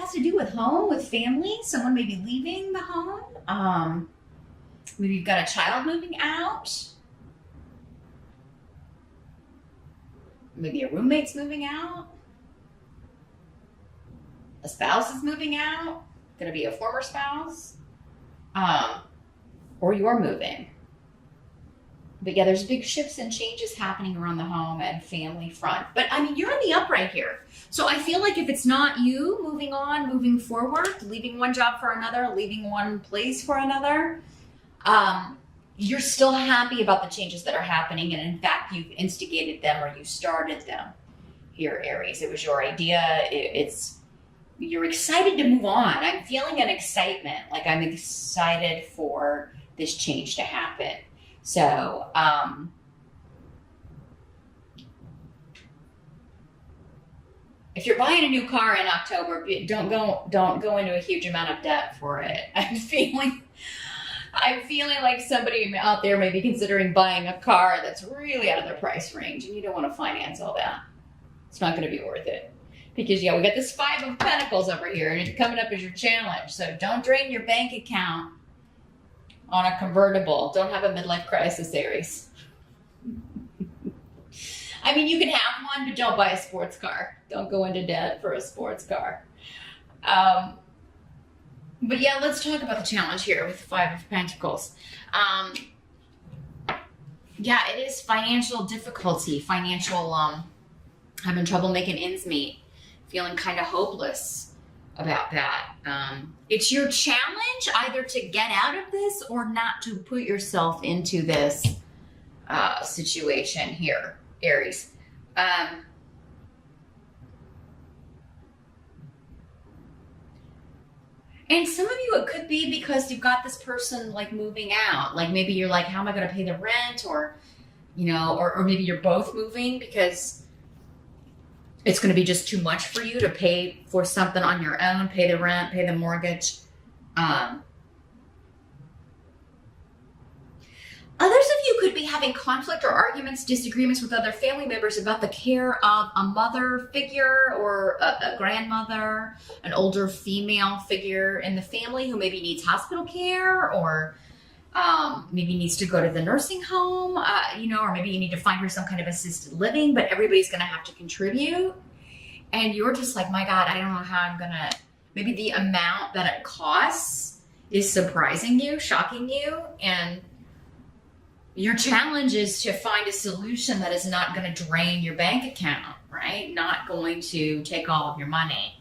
has to do with home, with family. Someone may be leaving the home. Maybe you've got a child moving out. Maybe a roommate's moving out. A spouse is moving out. Going to be a former spouse. Or you're moving. But yeah, there's big shifts and changes happening around the home and family front. But I mean, you're in the upright here. So I feel like if it's not you moving on, moving forward, leaving one job for another, leaving one place for another, you're still happy about the changes that are happening. And in fact, you've instigated them or you started them here, Aries. It was your idea. You're excited to move on. I'm feeling an excitement. Like I'm excited for this change to happen. So, if you're buying a new car in October, don't go into a huge amount of debt for it. I'm feeling like somebody out there may be considering buying a car that's really out of their price range, and you don't want to finance all that. It's not going to be worth it. Because, yeah, we got this 5 of Pentacles over here, and it's coming up as your challenge. So don't drain your bank account on a convertible. Don't have a midlife crisis, Aries. I mean, you can have one, but don't buy a sports car. Don't go into debt for a sports car. But yeah, let's talk about the challenge here with the 5 of Pentacles. Yeah, it is financial difficulty, having trouble making ends meet, feeling kind of hopeless about that. It's your challenge either to get out of this or not to put yourself into this situation here, Aries. And some of you, it could be because you've got this person like moving out. Like maybe you're like, how am I going to pay the rent? Or, or maybe you're both moving because it's going to be just too much for you to pay for something on your own, pay the rent, pay the mortgage. Others of you could be having conflict or arguments, disagreements with other family members about the care of a mother figure or a grandmother, an older female figure in the family who maybe needs hospital care or maybe needs to go to the nursing home, or maybe you need to find her some kind of assisted living, but everybody's going to have to contribute. And you're just like, my God, I don't know how I'm going to, maybe the amount that it costs is surprising you, shocking you. And your challenge is to find a solution that is not going to drain your bank account, right? Not going to take all of your money.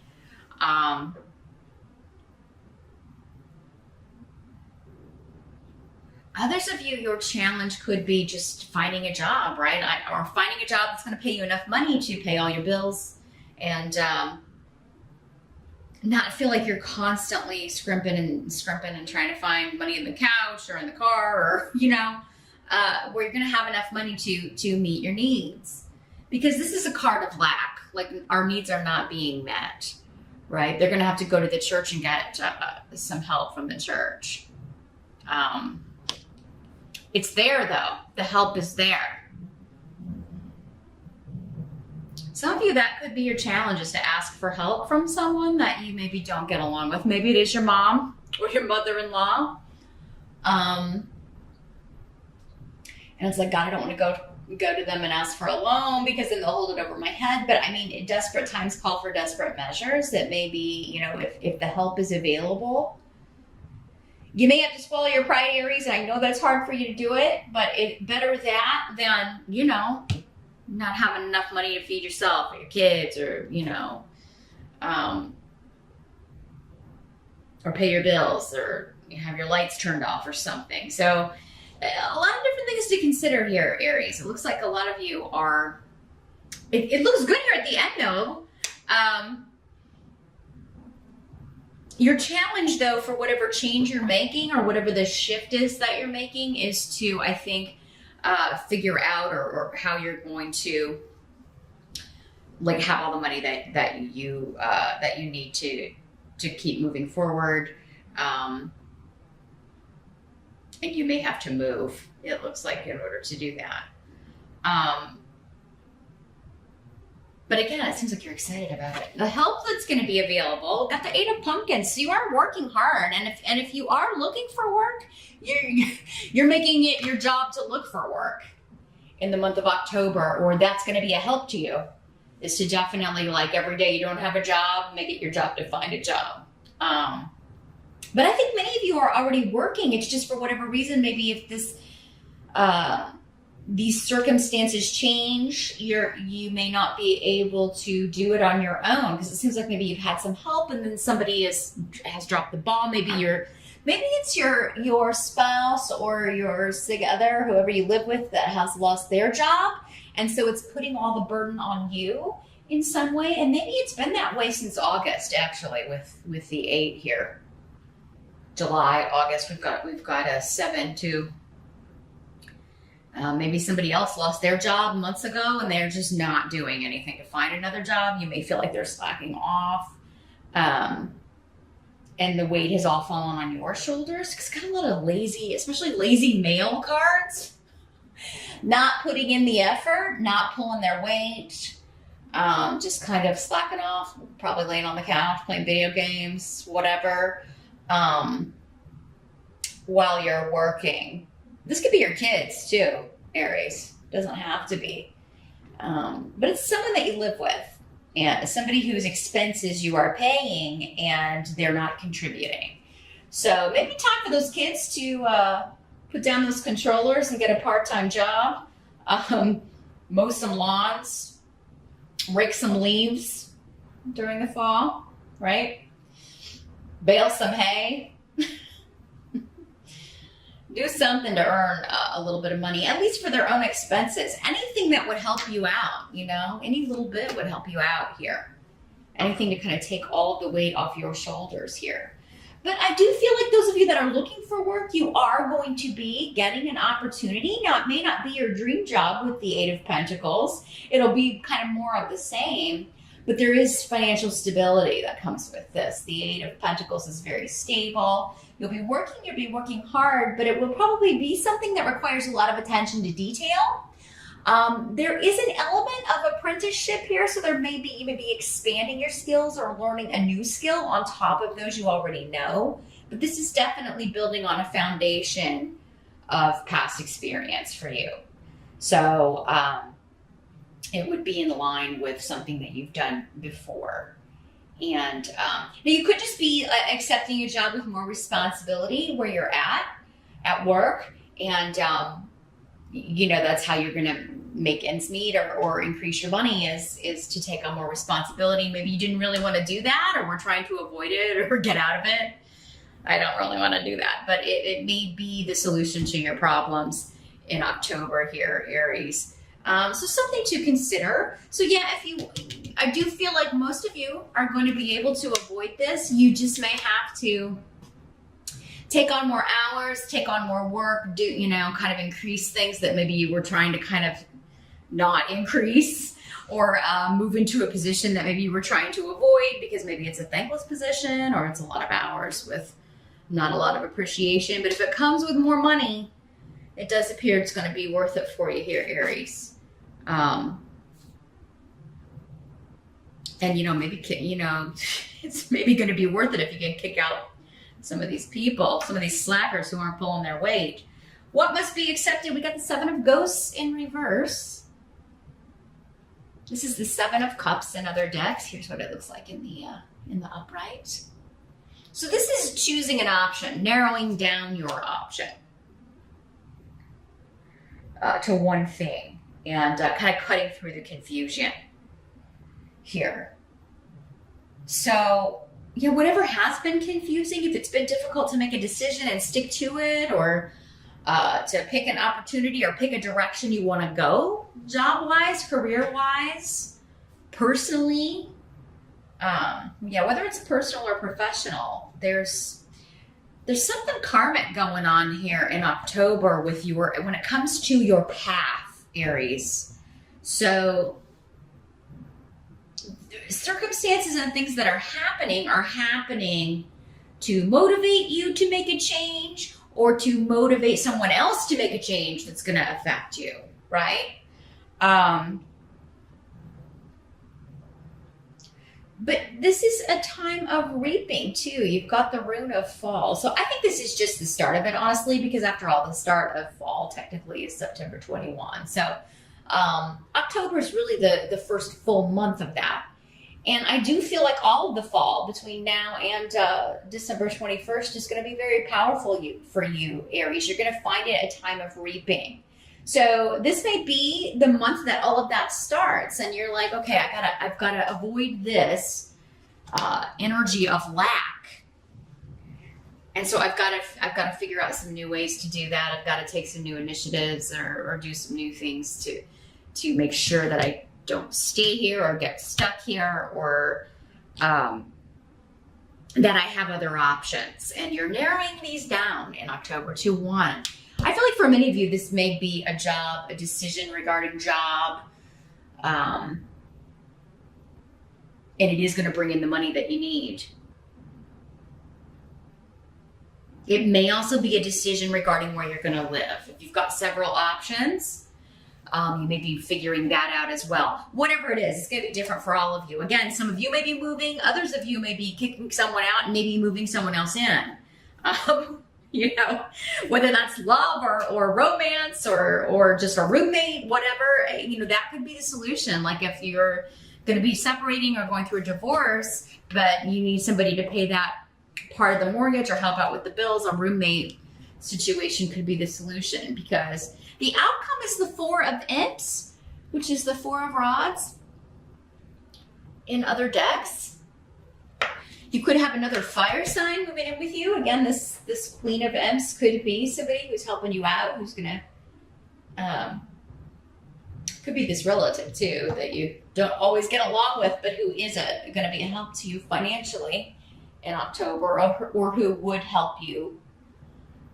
Others of you, your challenge could be just finding a job, right? Or finding a job that's going to pay you enough money to pay all your bills and not feel like you're constantly scrimping and trying to find money in the couch or in the car or, where you're going to have enough money to meet your needs. Because this is a card of lack. Like our needs are not being met, right? They're going to have to go to the church and get some help from the church. It's there, though. The help is there. Some of you, that could be your challenge, is to ask for help from someone that you maybe don't get along with. Maybe it is your mom or your mother-in-law. And it's like, God, I don't want to go to them and ask for a loan because then they'll hold it over my head. But I mean, desperate times call for desperate measures. That maybe, if the help is available, you may have to swallow your pride, Aries, and I know that's hard for you to do it, but better that than, not having enough money to feed yourself or your kids or, or pay your bills or have your lights turned off or something. So a lot of different things to consider here, Aries. It looks like a lot of you are, it looks good here at the end, though. Your challenge, though, for whatever change you're making or whatever the shift is that you're making is to, I think, figure out or how you're going to like have all the money that you need to keep moving forward. And you may have to move, it looks like, in order to do that. But again, it seems like you're excited about it. The help that's going to be available, got the 8 of Pumpkins. So you are working hard. And if you are looking for work, you're making it your job to look for work in the month of October, or that's going to be a help to you, is to definitely, like, every day you don't have a job, make it your job to find a job. But I think many of you are already working. It's just for whatever reason, maybe if this, these circumstances change, you may not be able to do it on your own, because it seems like maybe you've had some help and then somebody has dropped the ball. Maybe it's your spouse or your sig other, whoever you live with, that has lost their job. And so it's putting all the burden on you in some way. And maybe it's been that way since August, actually, with the 8 here. July, August, we've got a 7 too. Maybe somebody else lost their job months ago and they're just not doing anything to find another job. You may feel like they're slacking off. And the weight has all fallen on your shoulders. It's got a lot of lazy, especially lazy male cards. Not putting in the effort, not pulling their weight, just kind of slacking off, probably laying on the couch, playing video games, whatever, while you're working. This could be your kids too, Aries. Doesn't have to be. But it's someone that you live with, and somebody whose expenses you are paying and they're not contributing. So maybe time for those kids to put down those controllers and get a part-time job. Mow some lawns, rake some leaves during the fall, right? Bale some hay. Do something to earn a little bit of money, at least for their own expenses. Anything that would help you out, any little bit would help you out here. Anything to kind of take all of the weight off your shoulders here. But I do feel like those of you that are looking for work, you are going to be getting an opportunity. Now, it may not be your dream job with the 8 of Pentacles. It'll be kind of more of the same, but there is financial stability that comes with this. The 8 of Pentacles is very stable. You'll be working hard, but it will probably be something that requires a lot of attention to detail. There is an element of apprenticeship here, so there may be even be expanding your skills or learning a new skill on top of those you already know. But this is definitely building on a foundation of past experience for you. So it would be in line with something that you've done before. And now you could just be accepting a job with more responsibility where you're at work, and that's how you're going to make ends meet or increase your money is to take on more responsibility. Maybe you didn't really want to do that, or were trying to avoid it or get out of it. I don't really want to do that, but it may be the solution to your problems in October here, Aries. So something to consider. So yeah, I do feel like most of you are going to be able to avoid this. You just may have to take on more hours, take on more work, kind of increase things that maybe you were trying to kind of not increase, or move into a position that maybe you were trying to avoid because maybe it's a thankless position or it's a lot of hours with not a lot of appreciation. But if it comes with more money, it does appear it's going to be worth it for you here, Aries. And maybe it's maybe going to be worth it if you can kick out some of these people, some of these slackers who aren't pulling their weight. What must be accepted? We got the 7 of Ghosts in reverse. This is the 7 of Cups in other decks. Here's what it looks like in the upright. So this is choosing an option, narrowing down your option to one thing, and kind of cutting through the confusion here. So whatever has been confusing, if it's been difficult to make a decision and stick to it, or to pick an opportunity or pick a direction you want to go, job-wise, career-wise, personally, whether it's personal or professional, there's something karmic going on here in October with when it comes to your path, Aries. So circumstances and things that are happening to motivate you to make a change, or to motivate someone else to make a change that's going to affect you, right? But this is a time of reaping too. You've got the rune of fall. So I think this is just the start of it, honestly, because after all, the start of fall technically is September 21. So October is really the first full month of that. And I do feel like all of the fall between now and December 21st is going to be very powerful for you, Aries. You're going to find it a time of reaping. So this may be the month that all of that starts, and you're like, okay, I've got to avoid this energy of lack, and so I've got to figure out some new ways to do that. I've got to take some new initiatives or do some new things to make sure that I don't stay here or get stuck here, or that I have other options. And you're narrowing these down in October to one. I feel like for many of you, this may be a decision regarding job. And it is going to bring in the money that you need. It may also be a decision regarding where you're going to live. If you've got several options, you may be figuring that out as well. Whatever it is, it's going to be different for all of you. Again, some of you may be moving. Others of you may be kicking someone out and maybe moving someone else in. You know, whether that's love or romance or just a roommate, whatever, you know, that could be the solution. Like if you're going to be separating or going through a divorce, but you need somebody to pay that part of the mortgage or help out with the bills, a roommate situation could be the solution, because the outcome is the Four of Imps, which is the Four of Rods in other decks. You could have another fire sign moving in with you. Again, this Queen of Imps could be somebody who's helping you out, who's gonna, could be this relative too that you don't always get along with, but who is going to be a help to you financially in October, or who would help you.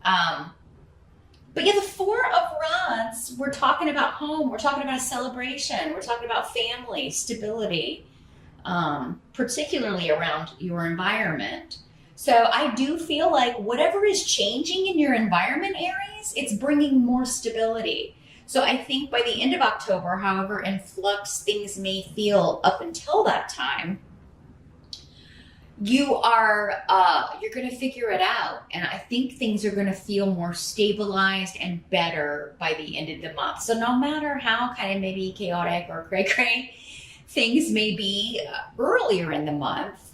But yeah, the Four of Rods, we're talking about home. We're talking about a celebration. We're talking about family, stability. Particularly around your environment. So I do feel like whatever is changing in your environment, Aries, it's bringing more stability. So I think by the end of October, however in flux things may feel up until that time, you're going to figure it out. And I think things are going to feel more stabilized and better by the end of the month. So no matter how kind of maybe chaotic or cray-cray things may be earlier in the month,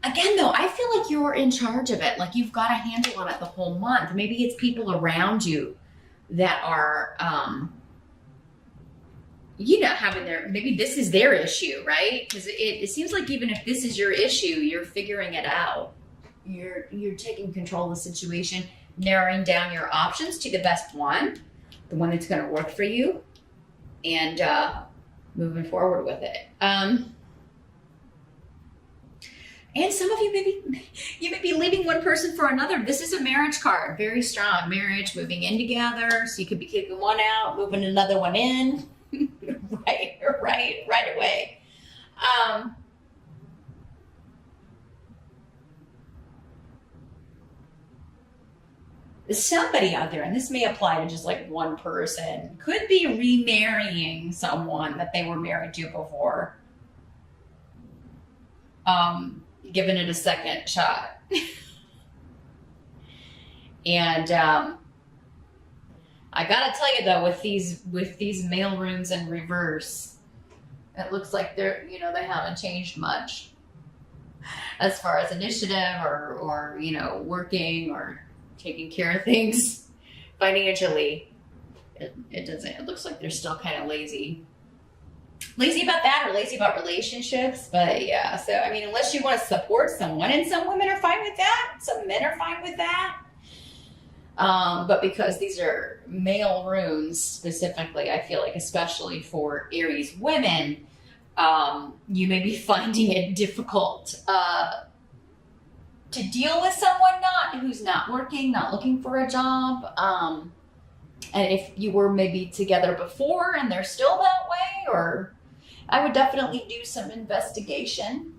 again, though, I feel like you're in charge of it. Like you've got a handle on it the whole month. Maybe it's people around you that are, having maybe this is their issue, right? Because it seems like even if this is your issue, you're figuring it out. You're taking control of the situation, narrowing down your options to the best one, the one that's going to work for you, and moving forward with it. And some of you may be leaving one person for another. This is a marriage card, very strong. Marriage, moving in together. So you could be kicking one out, moving another one in, right away. Somebody out there, and this may apply to just like one person, could be remarrying someone that they were married to before. Giving it a second shot. And I gotta tell you though, with these male runes in reverse, it looks like they haven't changed much as far as initiative or working or taking care of things financially. It doesn't. It looks like they're still kind of lazy about that, or lazy about relationships. But yeah, so I mean, unless you want to support someone, and some women are fine with that, some men are fine with that. But because these are male runes specifically, I feel like especially for Aries women, you may be finding it difficult to deal with someone who's not working, not looking for a job. And if you were maybe together before and they're still that way, or I would definitely do some investigation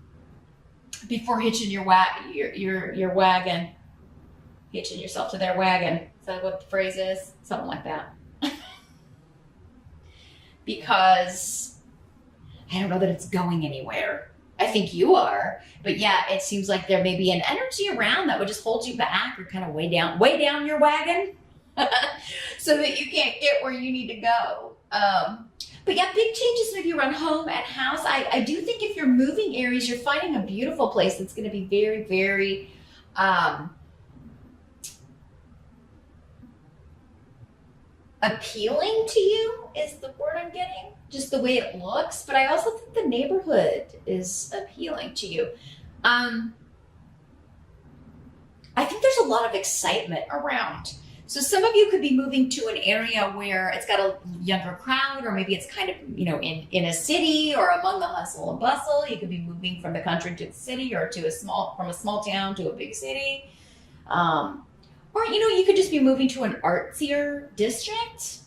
before hitching your wagon, hitching yourself to their wagon. Is that what the phrase is? Something like that. Because I don't know that it's going anywhere. I think you are. But yeah, it seems like there may be an energy around that would just hold you back or kind of weigh down your wagon so that you can't get where you need to go. But yeah, big changes maybe around home and house. I do think if you're moving, Aries, you're finding a beautiful place that's going to be very, very appealing to you is the word I'm getting. Just the way it looks. But I also think the neighborhood is appealing to you. I think there's a lot of excitement around. So some of you could be moving to an area where it's got a younger crowd, or maybe it's kind of, in a city or among the hustle and bustle. You could be moving from the country to the city, or from a small town to a big city. Or, you could just be moving to an artsier district,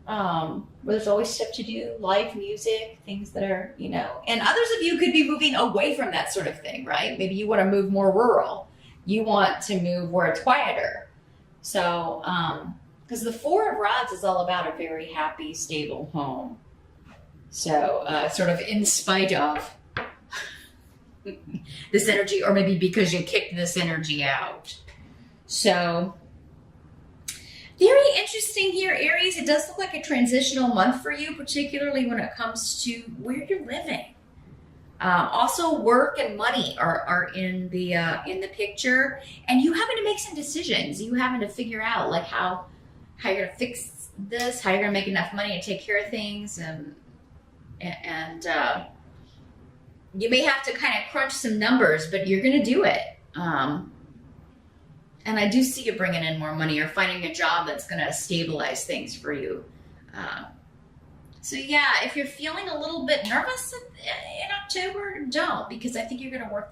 where there's always stuff to do, live music, things that are, and others of you could be moving away from that sort of thing, right? Maybe you want to move more rural. You want to move where it's quieter. So, because the Four of Rods is all about a very happy, stable home. So, sort of in spite of this energy, or maybe because you kicked this energy out. So, very interesting here, Aries. It does look like a transitional month for you, particularly when it comes to where you're living. Also, work and money are in the picture, and you having to make some decisions. You having to figure out like how you're gonna fix this, how you're gonna make enough money to take care of things, and you may have to kind of crunch some numbers, but you're gonna do it. And I do see you bringing in more money or finding a job that's gonna stabilize things for you. So yeah, if you're feeling a little bit nervous in October, don't, because I think you're going to work this